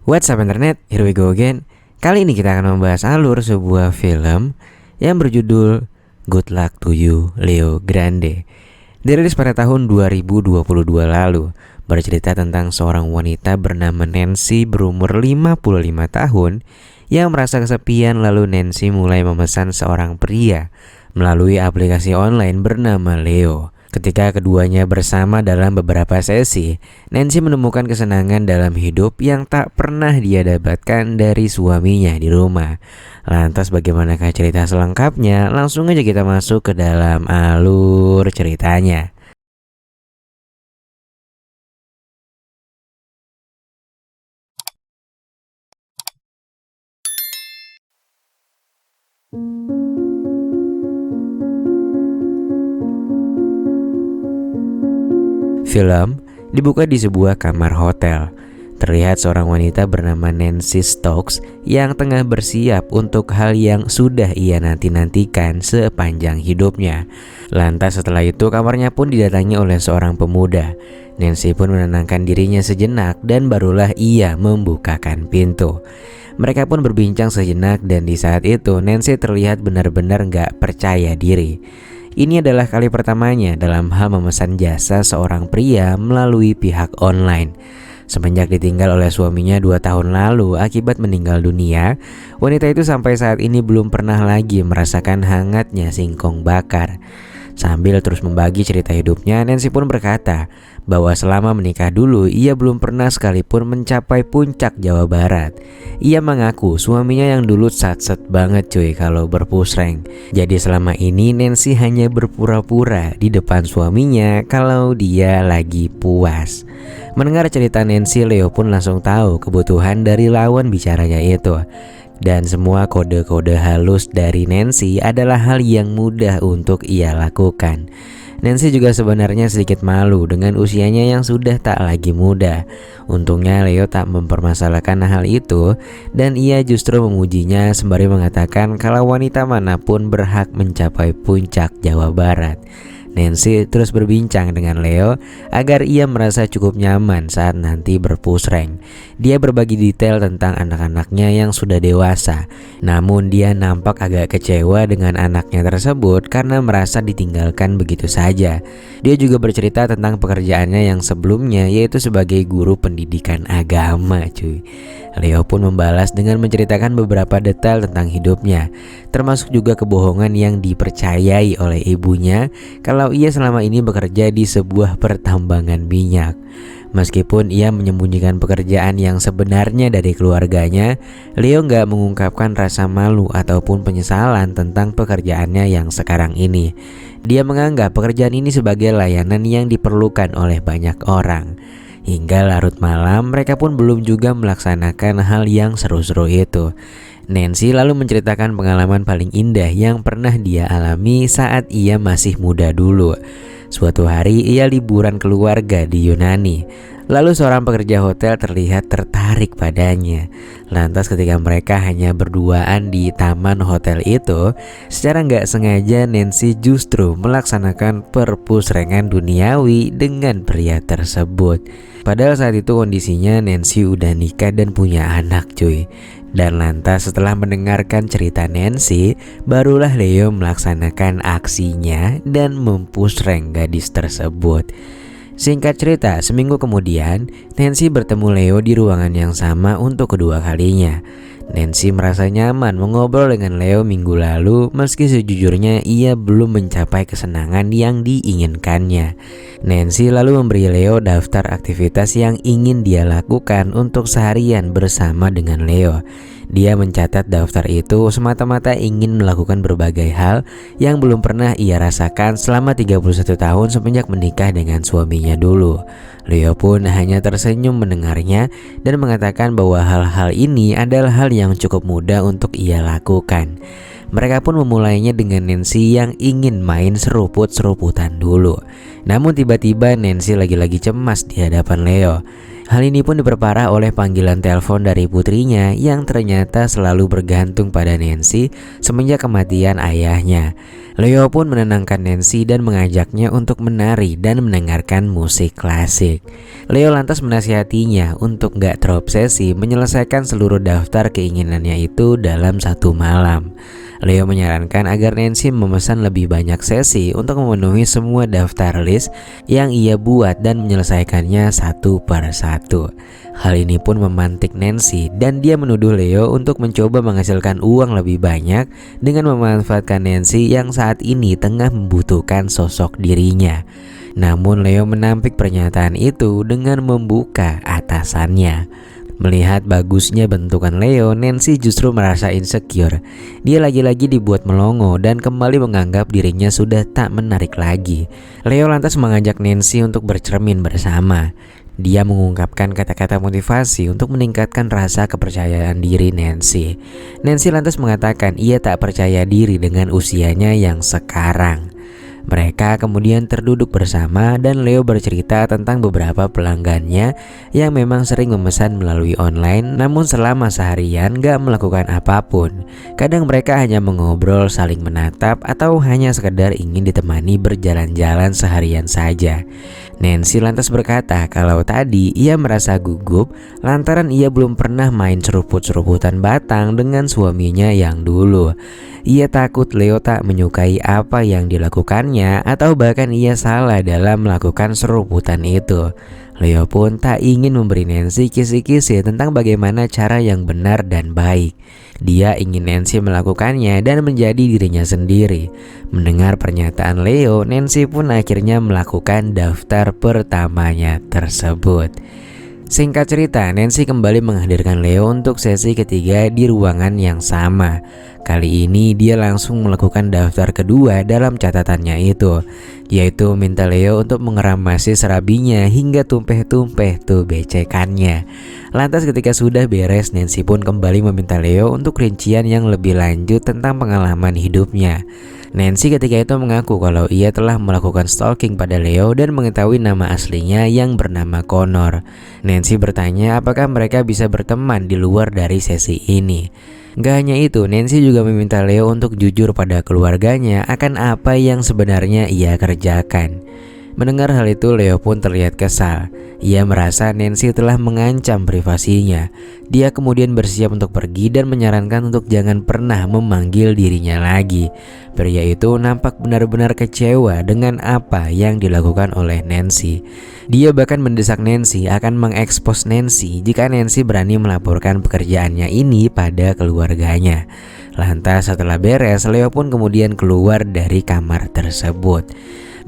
What's up internet, here we go again. Kali ini kita akan membahas alur sebuah film yang berjudul Good Luck to You, Leo Grande. Dirilis pada tahun 2022 lalu, bercerita tentang seorang wanita bernama Nancy berumur 55 tahun yang merasa kesepian, lalu Nancy mulai memesan seorang pria melalui aplikasi online bernama Leo. Ketika keduanya bersama dalam beberapa sesi, Nancy menemukan kesenangan dalam hidup yang tak pernah dia dapatkan dari suaminya di rumah. Lantas bagaimanakah cerita selengkapnya? Langsung aja kita masuk ke dalam alur ceritanya. Film dibuka di sebuah kamar hotel. Terlihat seorang wanita bernama Nancy Stokes yang tengah bersiap untuk hal yang sudah ia nanti-nantikan sepanjang hidupnya. Lantas setelah itu kamarnya pun didatangi oleh seorang pemuda. Nancy pun menenangkan dirinya sejenak dan barulah ia membukakan pintu. Mereka pun berbincang sejenak dan di saat itu Nancy terlihat benar-benar gak percaya diri. Ini adalah kali pertamanya dalam hal memesan jasa seorang pria melalui pihak online. Semenjak ditinggal oleh suaminya 2 tahun lalu akibat meninggal dunia, wanita itu sampai saat ini belum pernah lagi merasakan hangatnya singkong bakar. Sambil terus membagi cerita hidupnya, Nancy pun berkata bahwa selama menikah dulu ia belum pernah sekalipun mencapai puncak Jawa Barat. Ia mengaku suaminya yang dulu satset banget cuy kalau berpusreng. Jadi selama ini Nancy hanya berpura-pura di depan suaminya kalau dia lagi puas. Mendengar cerita Nancy, Leo pun langsung tahu kebutuhan dari lawan bicaranya itu. Dan semua kode-kode halus dari Nancy adalah hal yang mudah untuk ia lakukan. Nancy juga sebenarnya sedikit malu dengan usianya yang sudah tak lagi muda. Untungnya Leo tak mempermasalahkan hal itu dan ia justru memujinya sembari mengatakan kalau wanita manapun berhak mencapai puncak Jawa Barat. Nancy terus berbincang dengan Leo agar ia merasa cukup nyaman saat nanti berpusreng. Dia berbagi detail tentang anak-anaknya yang sudah dewasa. Namun dia nampak agak kecewa dengan anaknya tersebut karena merasa ditinggalkan begitu saja. Dia juga bercerita tentang pekerjaannya yang sebelumnya, yaitu sebagai guru pendidikan agama cuy. Leo pun membalas dengan menceritakan beberapa detail tentang hidupnya, termasuk juga kebohongan yang dipercayai oleh ibunya kalau ia selama ini bekerja di sebuah pertambangan minyak. Meskipun ia menyembunyikan pekerjaan yang sebenarnya dari keluarganya, Leo nggak mengungkapkan rasa malu ataupun penyesalan tentang pekerjaannya yang sekarang ini. Dia menganggap pekerjaan ini sebagai layanan yang diperlukan oleh banyak orang. Hingga larut malam mereka pun belum juga melaksanakan hal yang seru-seru itu. Nancy lalu menceritakan pengalaman paling indah yang pernah dia alami saat ia masih muda dulu. Suatu hari ia liburan keluarga di Yunani. Lalu seorang pekerja hotel terlihat tertarik padanya. Lantas ketika mereka hanya berduaan di taman hotel itu, secara nggak sengaja Nancy justru melaksanakan perpusrengan duniawi dengan pria tersebut. Padahal saat itu kondisinya Nancy udah nikah dan punya anak cuy. Dan lantas setelah mendengarkan cerita Nancy, barulah Leo melaksanakan aksinya dan mempusreng gadis tersebut. Singkat cerita, seminggu kemudian Nancy bertemu Leo di ruangan yang sama untuk kedua kalinya. Nancy merasa nyaman mengobrol dengan Leo minggu lalu meski sejujurnya ia belum mencapai kesenangan yang diinginkannya. Nancy lalu memberi Leo daftar aktivitas yang ingin dia lakukan untuk seharian bersama dengan Leo. Dia mencatat daftar itu semata-mata ingin melakukan berbagai hal yang belum pernah ia rasakan selama 31 tahun semenjak menikah dengan suaminya dulu. Leo pun hanya tersenyum mendengarnya dan mengatakan bahwa hal-hal ini adalah hal yang cukup mudah untuk ia lakukan. Mereka pun memulainya dengan Nancy yang ingin main seruput-seruputan dulu. Namun tiba-tiba Nancy lagi-lagi cemas di hadapan Leo. Hal ini pun diperparah oleh panggilan telepon dari putrinya yang ternyata selalu bergantung pada Nancy semenjak kematian ayahnya. Leo pun menenangkan Nancy dan mengajaknya untuk menari dan mendengarkan musik klasik. Leo lantas menasihatinya untuk gak terobsesi menyelesaikan seluruh daftar keinginannya itu dalam satu malam. Leo menyarankan agar Nancy memesan lebih banyak sesi untuk memenuhi semua daftar list yang ia buat dan menyelesaikannya satu per satu. Hal ini pun memantik Nancy dan dia menuduh Leo untuk mencoba menghasilkan uang lebih banyak dengan memanfaatkan Nancy yang saat ini tengah membutuhkan sosok dirinya. Namun Leo menampik pernyataan itu dengan membuka atasannya. Melihat bagusnya bentukan Leo, Nancy justru merasa insecure. Dia lagi-lagi dibuat melongo dan kembali menganggap dirinya sudah tak menarik lagi. Leo lantas mengajak Nancy untuk bercermin bersama. Dia mengungkapkan kata-kata motivasi untuk meningkatkan rasa kepercayaan diri Nancy. Nancy lantas mengatakan ia tak percaya diri dengan usianya yang sekarang. Mereka kemudian terduduk bersama dan Leo bercerita tentang beberapa pelanggannya yang memang sering memesan melalui online, namun selama seharian gak melakukan apapun. Kadang mereka hanya mengobrol, saling menatap, atau hanya sekedar ingin ditemani berjalan-jalan seharian saja. Nancy lantas berkata kalau tadi ia merasa gugup lantaran ia belum pernah main seruput-seruputan batang dengan suaminya yang dulu. Ia takut Leo tak menyukai apa yang dilakukannya atau bahkan ia salah dalam melakukan seruputan itu. Leo pun tak ingin memberi Nancy kisi-kisi tentang bagaimana cara yang benar dan baik. Dia ingin Nancy melakukannya dan menjadi dirinya sendiri. Mendengar pernyataan Leo, Nancy pun akhirnya melakukan daftar pertamanya tersebut. Singkat cerita, Nancy kembali menghadirkan Leo untuk sesi ketiga di ruangan yang sama. Kali ini dia langsung melakukan daftar kedua dalam catatannya itu, yaitu minta Leo untuk mengeramasi serabinya hingga tumpeh-tumpeh tuh becekannya. Lantas ketika sudah beres, Nancy pun kembali meminta Leo untuk rincian yang lebih lanjut tentang pengalaman hidupnya. Nancy ketika itu mengaku kalau ia telah melakukan stalking pada Leo dan mengetahui nama aslinya yang bernama Connor. Nancy bertanya apakah mereka bisa berteman di luar dari sesi ini. Gak hanya itu, Nancy juga meminta Leo untuk jujur pada keluarganya akan apa yang sebenarnya ia kerjakan. Mendengar hal itu, Leo pun terlihat kesal. Ia merasa Nancy telah mengancam privasinya. Dia kemudian bersiap untuk pergi dan menyarankan untuk jangan pernah memanggil dirinya lagi. Pria itu nampak benar-benar kecewa dengan apa yang dilakukan oleh Nancy. Dia bahkan mendesak Nancy akan mengekspos Nancy jika Nancy berani melaporkan pekerjaannya ini pada keluarganya. Lantas setelah beres, Leo pun kemudian keluar dari kamar tersebut.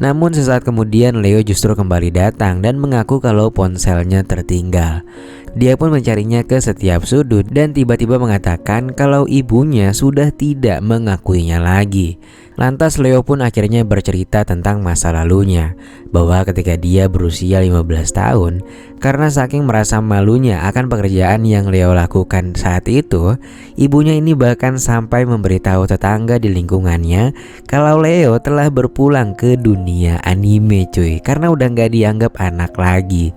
Namun sesaat kemudian Leo justru kembali datang dan mengaku kalau ponselnya tertinggal. Dia pun mencarinya ke setiap sudut dan tiba-tiba mengatakan kalau ibunya sudah tidak mengakuinya lagi. Lantas Leo pun akhirnya bercerita tentang masa lalunya, bahwa ketika dia berusia 15 tahun, karena saking merasa malunya akan pekerjaan yang Leo lakukan saat itu, ibunya ini bahkan sampai memberitahu tetangga di lingkungannya kalau Leo telah berpulang ke dunia anime cuy, karena udah gak dianggap anak lagi.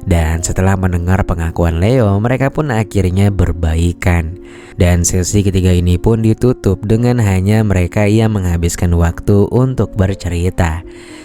Dan setelah mendengar pengakuan Leo, mereka pun akhirnya berbaikan. Dan sesi ketiga ini pun ditutup dengan hanya mereka yang menghabiskan waktu untuk bercerita.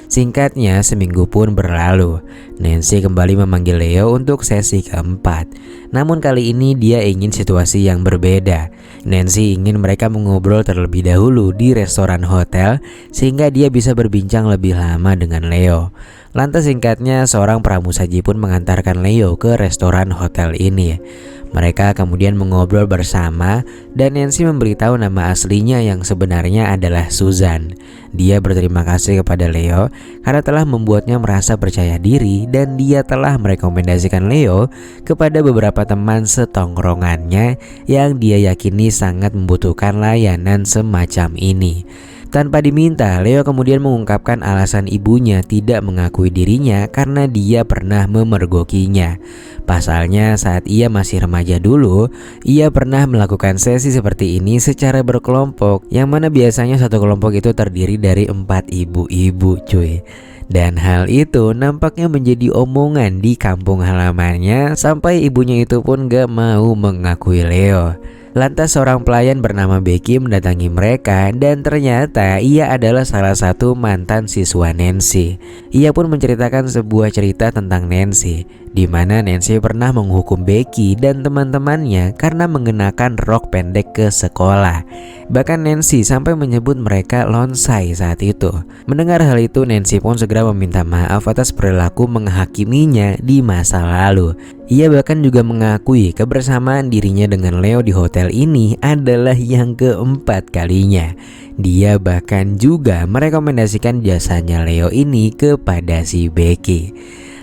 Singkatnya, seminggu pun berlalu. Nancy kembali memanggil Leo untuk sesi keempat. Namun kali ini dia ingin situasi yang berbeda. Nancy ingin mereka mengobrol terlebih dahulu di restoran hotel sehingga dia bisa berbincang lebih lama dengan Leo. Lantas singkatnya, seorang pramusaji pun mengantarkan Leo ke restoran hotel ini. Mereka kemudian mengobrol bersama dan Nancy memberitahu nama aslinya yang sebenarnya adalah Susan. Dia berterima kasih kepada Leo karena telah membuatnya merasa percaya diri dan dia telah merekomendasikan Leo kepada beberapa teman setongkrongannya yang dia yakini sangat membutuhkan layanan semacam ini. Tanpa diminta, Leo kemudian mengungkapkan alasan ibunya tidak mengakui dirinya karena dia pernah memergokinya. Pasalnya saat ia masih remaja dulu, ia pernah melakukan sesi seperti ini secara berkelompok, yang mana biasanya satu kelompok itu terdiri dari 4 ibu-ibu cuy. Dan hal itu nampaknya menjadi omongan di kampung halamannya sampai ibunya itu pun gak mau mengakui Leo. Lantas seorang pelayan bernama Becky mendatangi mereka dan ternyata ia adalah salah satu mantan siswa Nancy. Ia pun menceritakan sebuah cerita tentang Nancy, di mana Nancy pernah menghukum Becky dan teman-temannya karena mengenakan rok pendek ke sekolah. Bahkan Nancy sampai menyebut mereka lonsai saat itu. Mendengar hal itu, Nancy pun segera meminta maaf atas perilaku menghakiminya di masa lalu. Ia bahkan juga mengakui kebersamaan dirinya dengan Leo di hotel ini adalah yang keempat kalinya. Dia bahkan juga merekomendasikan jasanya Leo ini kepada si Becky.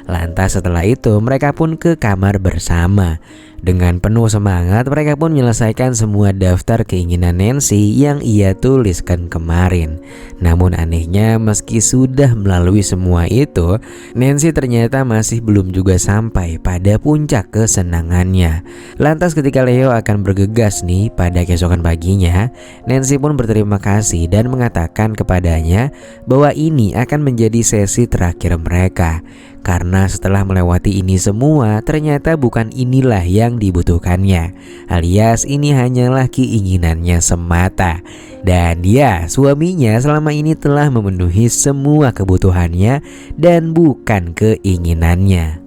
Lantas setelah itu mereka pun ke kamar bersama. Dengan penuh semangat mereka pun menyelesaikan semua daftar keinginan Nancy yang ia tuliskan kemarin. Namun anehnya meski sudah melalui semua itu, Nancy ternyata masih belum juga sampai pada puncak kesenangannya. Lantas ketika Leo akan bergegas nih pada keesokan paginya, Nancy pun berterima kasih dan mengatakan kepadanya bahwa ini akan menjadi sesi terakhir mereka. Karena setelah melewati ini semua, ternyata bukan inilah yang dibutuhkannya, alias ini hanyalah keinginannya semata. Dan dia, suaminya selama ini telah memenuhi semua kebutuhannya dan bukan keinginannya.